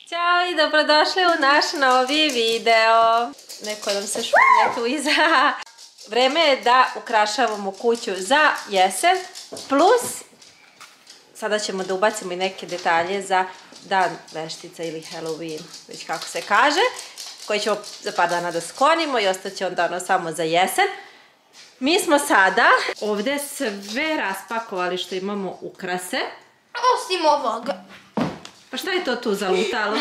Ćao i dobrodošli u naš novi video. Neko nam se šumlje tu iza. Vreme je da ukrašavamo kuću za jesen. Plus, sada ćemo da ubacimo i neke detalje za dan veštica ili Halloween, već kako se kaže, koji ćemo za par dana da sklonimo i ostaće onda ono samo za jesen. Mi smo sada ovdje sve raspakovali što imamo ukrase. Osim ovog. Pa šta je to tu zalutalo?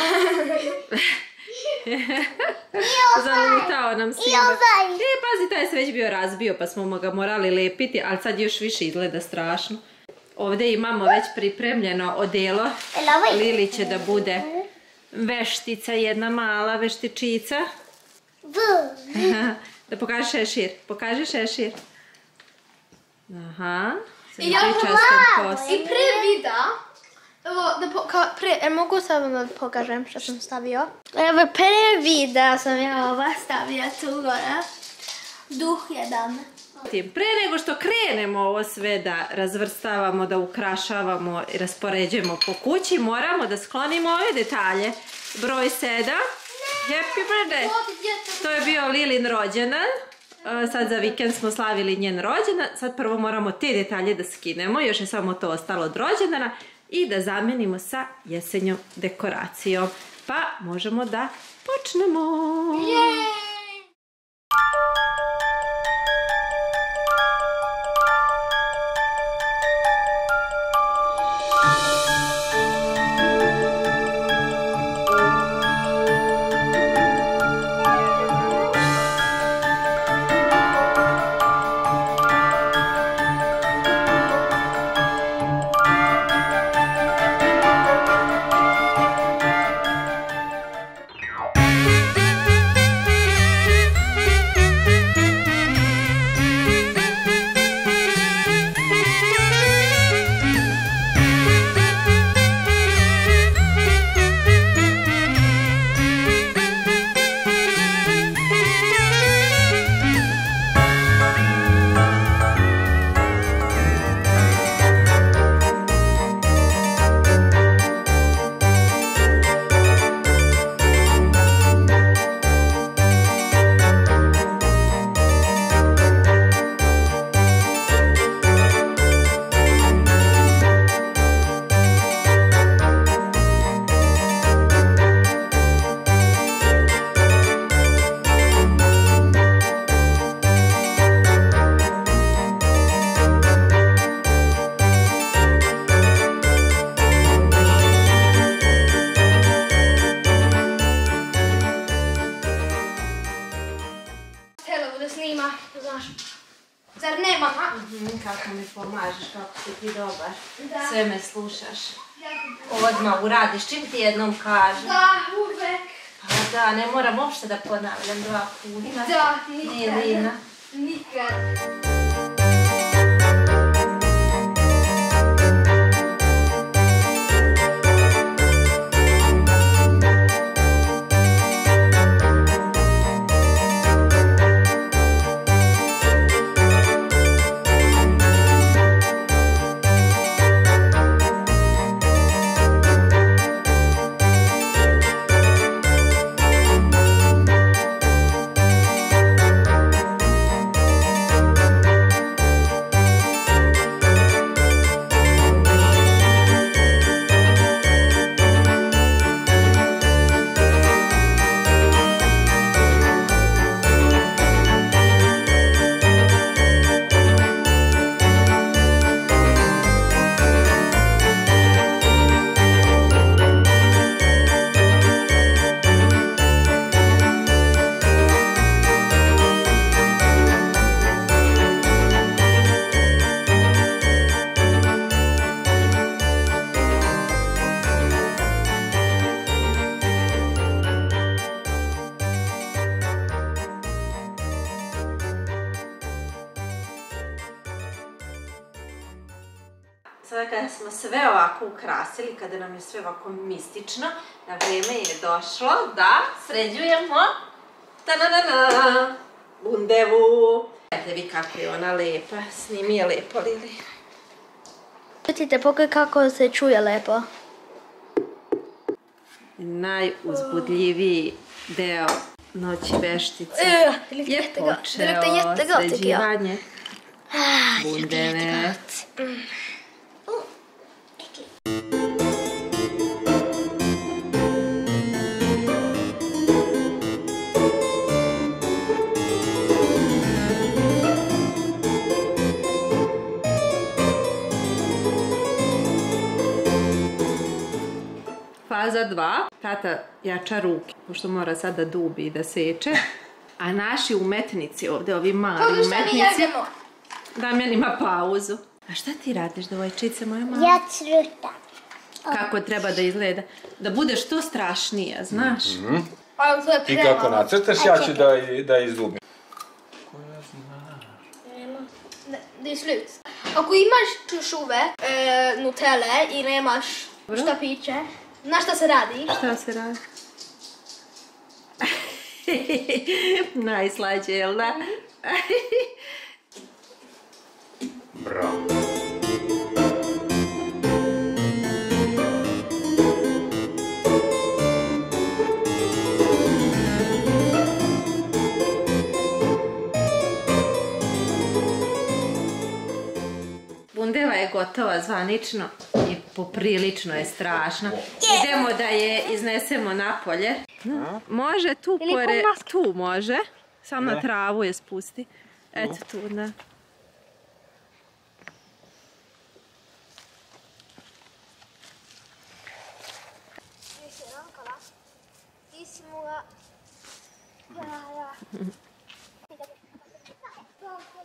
Zalutao nam Simba. Pazi, taj se već bio razbio pa smo ga morali lepiti, ali sad još više izgleda strašno. Ovdje imamo već pripremljeno odelo. Lili će da bude veštica, jedna mala veštičica. Da pokaži šešir. Pokaži šešir. Aha. I pre vida, mogu sam vam pokažem što sam stavio. Evo pre vida sam ja ova stavio tu gore. Duh jedan. Pre nego što krenemo ovo sve da razvrstavamo, da ukrašavamo i raspoređujemo po kući, moramo da sklonimo ove detalje. Broj 7. Happy birthday! To je bio Lilin rođendan. Sad za vikend smo slavili njen rođendan. Sad prvo moramo te detalje da skinemo. Još je samo to ostalo od rođendana. I da zamenimo sa jesenjom dekoracijom. Pa možemo da počnemo! Kako mi pomažeš, kako si ti dobar. Sve me slušaš. Odmah uradiš, čim ti jednom kažem. Da, uvek. Pa da, ne moram uopšte da ponavljam 2 puta. Da, nikad. Nikad. Sada kada smo sve ovako ukrasili, kada nam je sve ovako mistično, na vrijeme je došlo da sređujemo bundevu. Gledajte vi kako je ona lepa, snimi je lepo, Lili. Vidite, pogledaj kako se čuje lepo. najuzbudljiviji deo noći veštice je počeo sređivanje bundeve. Faza 2, tata jača ruke, pošto mora sad da dubi i da seče. A naši umetnici ovdje, ovi mali umetnici, Damjan ima pauzu. A šta ti radiš, devojčice moja mala? Ja crtam. Kako treba da izgleda? Da budeš što strašnija, znaš? I kako nacrtaš, ja ću da izdubim. Det är slut. Ako imaš šuve, nutelle i nemaš štapiće, znaš šta se radi? Šta se radi? Najslađe, jel da? Bravo. Bundeva je gotova zvanično i poprilično je strašna. Idemo da je iznesemo napolje. Može tu pored, tu može. Sam na travu je spusti. Eto tu, da.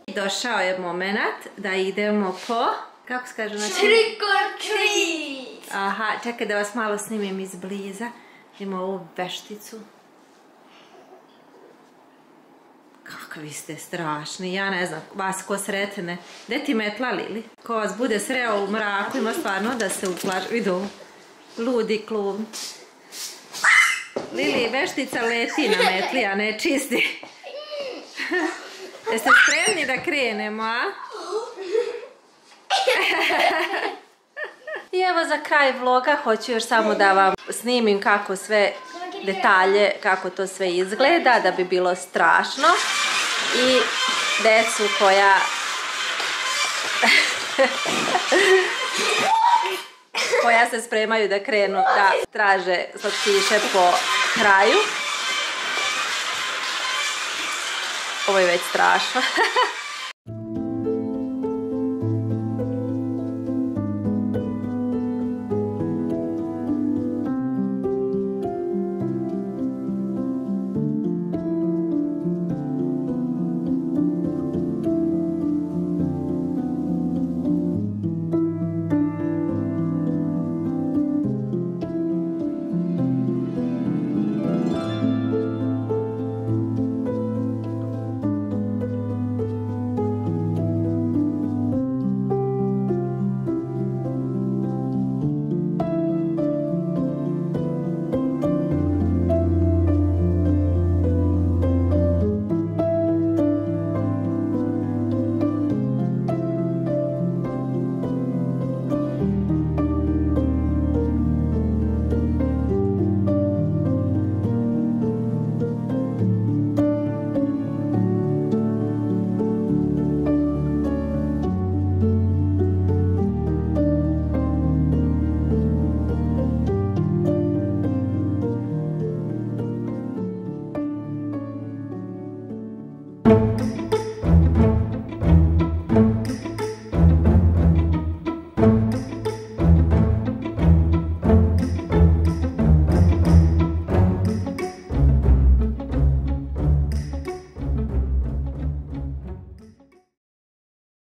Došao je moment da idemo po, kako se kaže? Trick or treat! Aha, čekaj da vas malo snimim izbliza. Imamo ovu vešticu. Kakvi ste strašni, ja ne znam, vas ko sretne. Gde ti metla, Lili? Ko vas bude sreo u mraku, ima stvarno da se uplaši. Vidu, ludi klub. Lili, veštica leti na metli, a ne čisti. Jeste spremni da krenemo, a? I evo za kraj vloga hoću još samo da vam snimim kako sve detalje, kako to sve izgleda, da bi bilo strašno. I decu koja se spremaju da krenu da traže slatkiše po kraju. Ovo je već strašno.